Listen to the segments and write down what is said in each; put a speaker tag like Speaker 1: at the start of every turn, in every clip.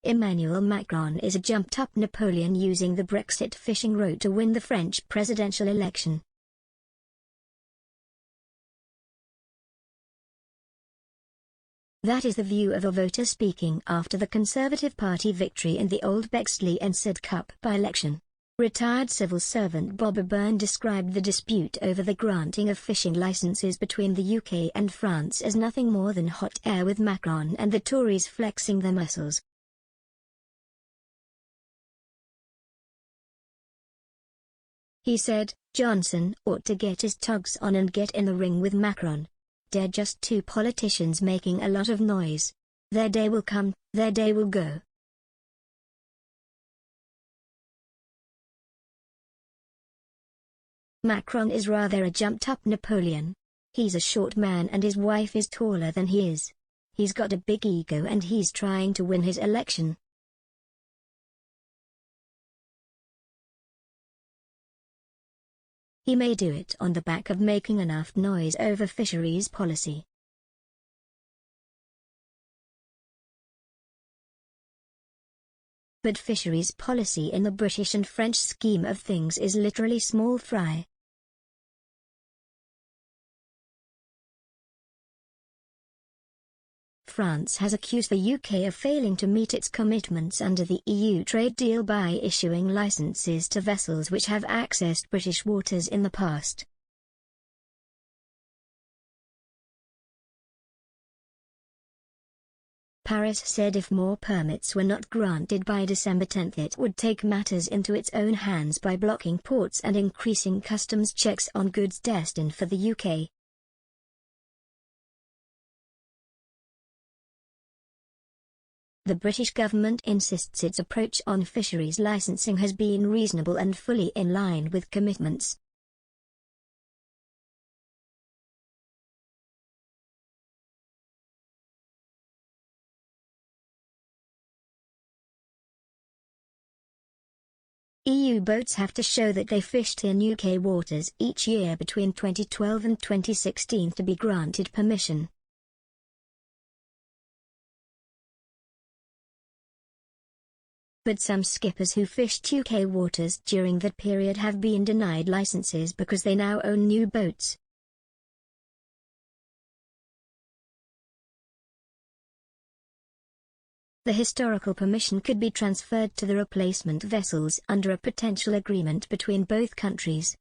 Speaker 1: Emmanuel Macron is a jumped-up Napoleon using the Brexit fishing route to win the French presidential election. That is the view of a voter speaking after the Conservative Party victory in the Old Bexley and Sidcup by-election. Retired civil servant Bob Byrne described the dispute over the granting of fishing licenses between the UK and France as nothing more than hot air, with Macron and the Tories flexing their muscles. He said, "Johnson ought to get his tugs on and get in the ring with Macron. They're just two politicians making a lot of noise. Their day will come, their day will go." Macron is rather a jumped-up Napoleon. He's a short man and his wife is taller than he is. He's got a big ego and he's trying to win his election. He may do it on the back of making enough noise over fisheries policy. But fisheries policy in the British and French scheme of things is literally small fry. France has accused the UK of failing to meet its commitments under the EU trade deal by issuing licenses to vessels which have accessed British waters in the past. Paris said if more permits were not granted by December 10 it would take matters into its own hands by blocking ports and increasing customs checks on goods destined for the UK. The British government insists its approach on fisheries licensing has been reasonable and fully in line with commitments. EU boats have to show that they fished in UK waters each year between 2012 and 2016 to be granted permission. But some skippers who fished UK waters during that period have been denied licenses because they now own new boats. The historical permission could be transferred to the replacement vessels under a potential agreement between both countries.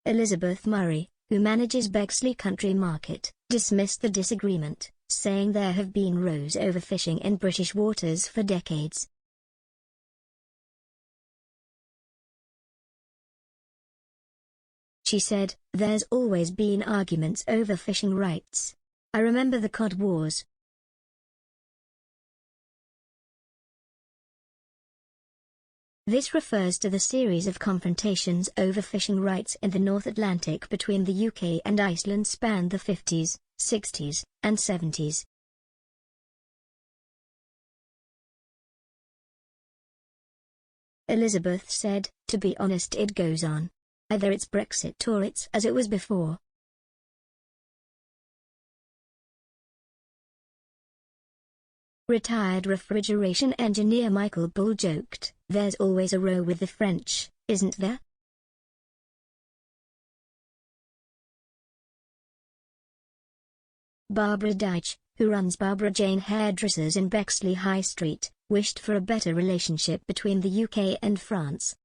Speaker 1: Elizabeth Murray, who manages Bexley Country Market, dismissed the disagreement, saying there have been rows overfishing in British waters for decades. She said, "There's always been arguments over fishing rights. I remember the Cod Wars. This refers to the series of confrontations over fishing rights in the North Atlantic between the UK and Iceland spanned the 50s, 60s, and 70s. Elizabeth said, "To be honest, it goes on. Either it's Brexit or it's as it was before." Retired refrigeration engineer Michael Bull joked, "There's always a row with the French, isn't there?" Barbara Deitch, who runs Barbara Jane Hairdressers in Bexley High Street, wished for a better relationship between the UK and France.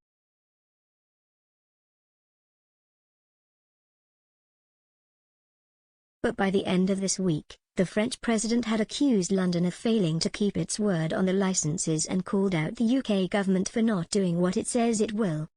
Speaker 1: But by the end of this week, the French president had accused London of failing to keep its word on the licenses and called out the UK government for not doing what it says it will.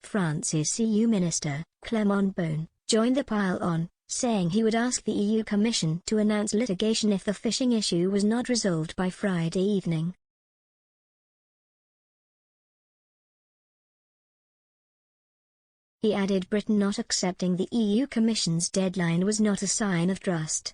Speaker 1: France's EU Minister, Clément Beaune, joined the pile on, saying he would ask the EU Commission to announce litigation if the fishing issue was not resolved by Friday evening. He added Britain not accepting the EU Commission's deadline was not a sign of trust.